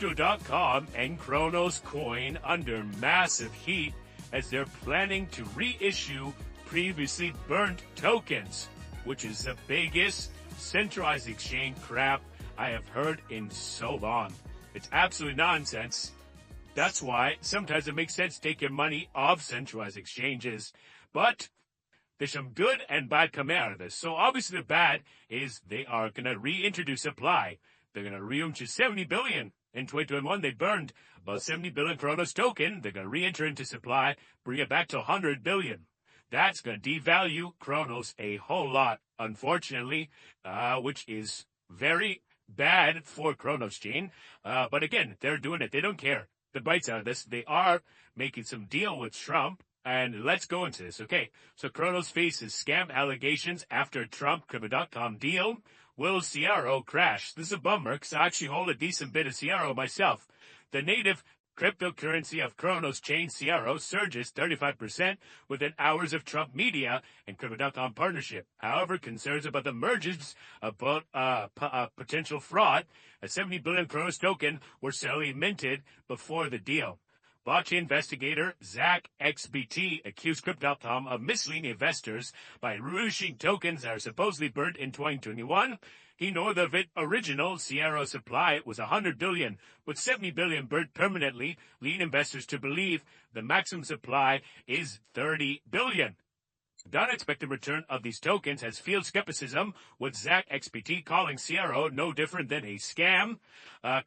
Crypto.com and Cronos coin under massive heat as they're planning to reissue previously burnt tokens, which is the biggest centralized exchange crap I have heard in so long. It's absolute nonsense. That's why sometimes it makes sense to take your money off centralized exchanges. But there's some good and bad coming out of this. So obviously the bad is they are going to reintroduce supply. They're going to reintroduce 70 billion. In 2021, they burned about 70 billion Cronos token. They're going to re-enter into supply, bring it back to 100 billion. That's going to devalue Cronos a whole lot, unfortunately, which is very bad for Cronos chain. But again, they're doing it. They don't care. The bites out of this, they are making some deal with Trump. And let's go into this. Okay, so Cronos faces scam allegations after Trump Crypto.com deal. Will CRO crash? This is a bummer because I actually hold a decent bit of CRO myself. The native cryptocurrency of Cronos chain CRO surges 35% within hours of Trump media and Crypto.com partnership. However, concerns about the emergence of potential fraud, a 70 billion Cronos token were suddenly minted before the deal. Blockchain investigator Zach XBT accused Crypto.com of misleading investors by reissuing tokens that are supposedly burnt in 2021. He know the original CRO supply was 100 billion, with 70 billion burnt permanently, leading investors to believe the maximum supply is 30 billion. The unexpected return of these tokens has fueled skepticism, with Zach XBT calling CRO no different than a scam.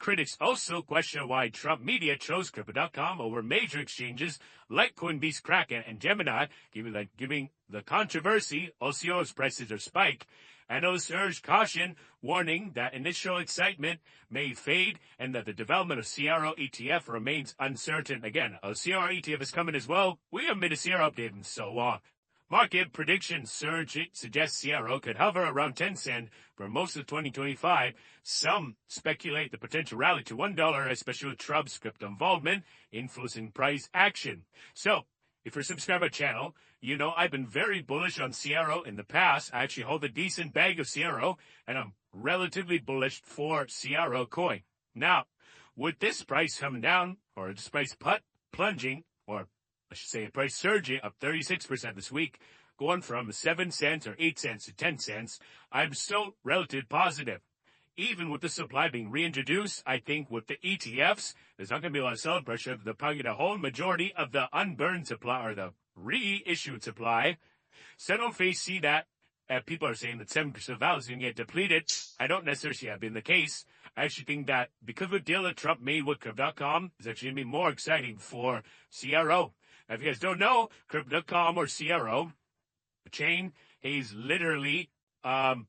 Critics also question why Trump media chose Crypto.com over major exchanges like Coinbase, Kraken, and Gemini, giving the controversy OCO's prices are spike. Analysts urge caution, warning that initial excitement may fade and that the development of CRO ETF remains uncertain. Again, a CRO ETF is coming as well. We haven't made a CRO update in so long. Market prediction surge suggests CRO could hover around 10 cents for most of 2025. Some speculate the potential rally to $1, especially with Trump's crypto involvement, influencing price action. So, if you're subscribed to my channel, you know I've been very bullish on CRO in the past. I actually hold a decent bag of CRO, and I'm relatively bullish for CRO coin. Now, with this price coming down, or this price plunging, or I should say a price surging up 36% this week, going from 7 cents or 8 cents to 10 cents, I'm still relatively positive. Even with the supply being reintroduced, I think with the ETFs, there's not going to be a lot of selling pressure. They'll probably get a whole majority of the unburned supply or the reissued supply. So I don't see that. People are saying that 7% of value is going to get depleted. I don't necessarily see that being the case. I actually think that because of the deal that Trump made with Crypto.com, it's actually going to be more exciting for CRO. Now, if you guys don't know, Crypto.com or CRO chain is literally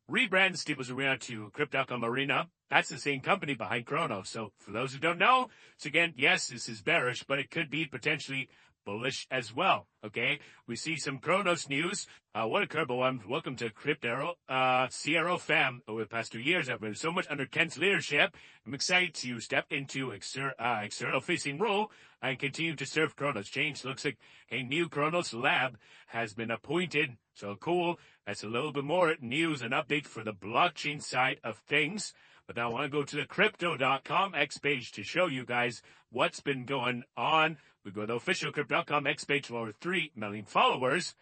rebranded Staples Arena to Crypto.com Arena. That's the same company behind Cronos. So for those who don't know, so again, yes, this is bearish, but it could be potentially bullish as well. Okay, we see some Cronos news. What a incredible one. Welcome to Crypto CRO fam. Over the past 2 years, I've been so much under Kent's leadership. I'm excited to step into external facing role and continue to serve Cronos. Change looks like a new Cronos lab has been appointed. So cool. That's a little bit more news and update for the blockchain side of things. But now I want to go to the Crypto.com X page to show you guys what's been going on. We go to the official Crypto.com X page for over 3 million followers.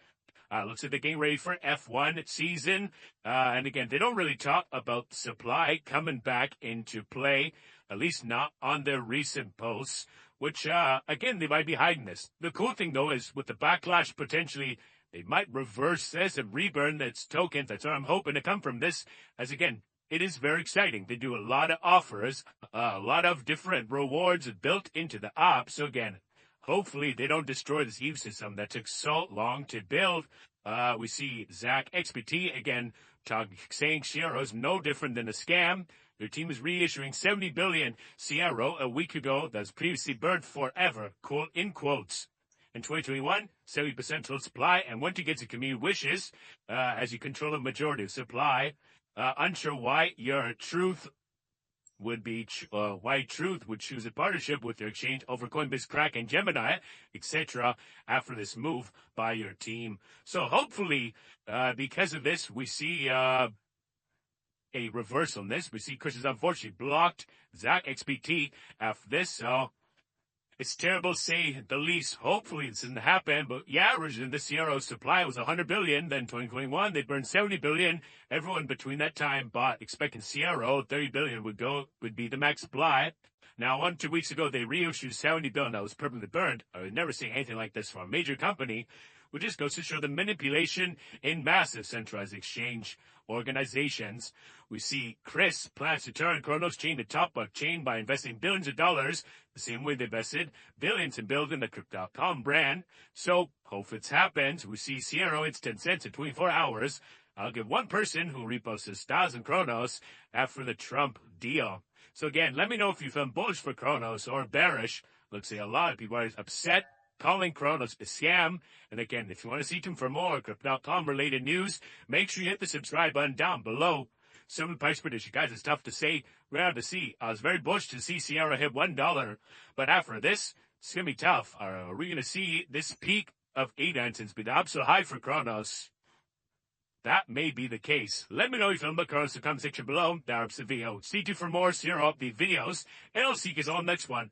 Looks like they're getting ready for F1 season. And again, they don't really talk about supply coming back into play, at least not on their recent posts, which, again, they might be hiding this. The cool thing, though, is with the backlash, potentially, they might reverse this and reburn its tokens. That's what I'm hoping to come from this, as again, it is very exciting. They do a lot of offers, a lot of different rewards built into the app. So again, hopefully they don't destroy this ecosystem that took so long to build. We see Zach XBT again saying CRO is no different than a scam. Their team is reissuing 70 billion CRO a week ago that's previously burned forever, quote, in quotes. In 2021, 70% total supply, and once you get to community wishes, as you control the majority of supply, unsure why Truth would choose a partnership with your exchange over Coinbase, Kraken, and Gemini, etc. after this move by your team. So hopefully, because of this, we see a reversal on this. We see Chris has unfortunately blocked Zach XPT after this, so it's terrible to say the least. Hopefully this doesn't happen, but yeah, originally the CRO supply was 100 billion, then 2021 they burned 70 billion. Everyone between that time bought, expecting CRO 30 billion would be the max supply. Now, 1-2 weeks ago, they reissued 70 billion that was permanently burned. I would never see anything like this from a major company, which just goes to show the manipulation in massive centralized exchange organizations. We see Chris plans to turn Cronos chain to top blockchain by investing billions of dollars, the same way they invested billions in building the Crypto.com brand. So, hope it happens. We see CRO hits 10 cents in 24 hours. I'll give one person who reposted 1,000 Cronos after the Trump deal. So again, let me know if you feel bullish for Cronos or bearish. Looks like a lot of people are upset, calling Cronos a scam. And again, if you want to see Tim for more Crypto.com related news, make sure you hit the subscribe button down below. Some of the price prediction, guys, it's tough to say. We're out to see. I was very bullish to see Sierra hit $1, but after this, it's going to be tough. Are we going to see this peak of 8 cents be the absolute high for Cronos? That may be the case. Let me know if you feel about Cronos in the comment section below. That's the video. Stay tuned for more Sierra update videos, and I'll see you guys on the next one.